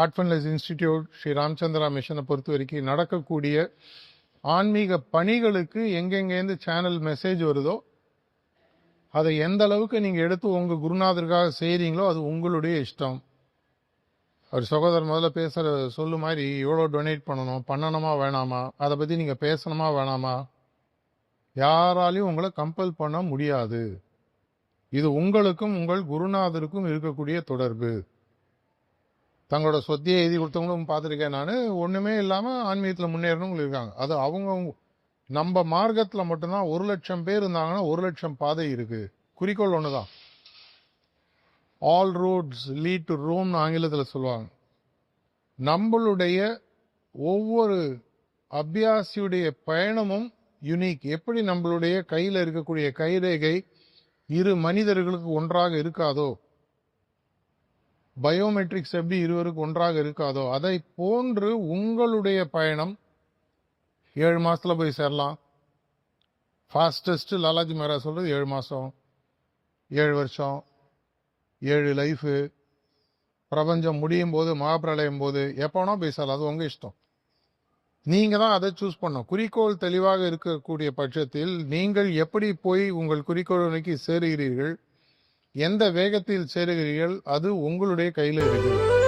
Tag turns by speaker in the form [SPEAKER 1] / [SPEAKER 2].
[SPEAKER 1] Heartfulness institute, Sri Ramachandra மிஷனை பொறுத்த வரைக்கும் நடக்கக்கூடிய ஆன்மீக பணிகளுக்கு எங்கெங்கேருந்து சேனல் மெசேஜ் வருதோ அதை எந்த அளவுக்கு நீங்கள் எடுத்து உங்கள் குருநாதருக்காக செய்கிறீங்களோ அது உங்களுடைய இஷ்டம். அவர் சகோதரர் முதல்ல பேசுகிற சொல்லு மாதிரி எவ்வளோ டொனேட் பண்ணணுமா வேணாமா, அதை பற்றி நீங்கள் பேசணுமா வேணாமா, யாராலையும் உங்களை கம்பல் பண்ண முடியாது. இது உங்களுக்கும் உங்கள் குருநாதருக்கும் இருக்கக்கூடிய தொடர்பு. தங்களோட சொத்தியை எழுதி கொடுத்தவங்களும் பார்த்துருக்கேன் நான். ஒன்றுமே இல்லாமல் ஆன்மீகத்தில் முன்னேறணுங்களும் இருக்காங்க. அது அவங்க நம்ம மார்க்கத்தில் மட்டும்தான் 1,00,000 பேர் இருந்தாங்கன்னா 1,00,000 பாதை இருக்குது. குறிக்கோள் ஒன்று தான். ஆல் ரோட்ஸ் லீட் டு ரோம்னு ஆங்கிலத்தில் சொல்லுவாங்க. நம்மளுடைய ஒவ்வொரு அபியாசியுடைய பயணமும் யுனிக். எப்படி நம்மளுடைய கையில் இருக்கக்கூடிய கைரேகை இரு மனிதர்களுக்கு ஒன்றாக இருக்காதோ, பயோமெட்ரிக்ஸ் எப்படி இருவருக்கு ஒன்றாக இருக்காதோ, அதை போன்று உங்களுடைய பயணம் 7 மாசத்துல போய் சேரலாம். ஃபாஸ்டஸ்ட் லாலாஜி மகாராஜ் சொல்றது 7 மாசம், 7 வருஷம், 7 லைஃபு. பிரபஞ்சம் முடியும் போது, மகாபிரளயம் போது எப்போனா போய் சேரலாம். அது உங்க இஷ்டம். நீங்க தான் அதை சூஸ் பண்ணணும். குறிக்கோள் தெளிவாக இருக்கக்கூடிய பட்சத்தில் நீங்கள் எப்படி போய் உங்கள் குறிக்கோள் நோக்கி சேருகிறீர்கள், எந்த வேகத்தில் சேருகிறீர்கள், அது உங்களுடைய கையில் இருக்குது.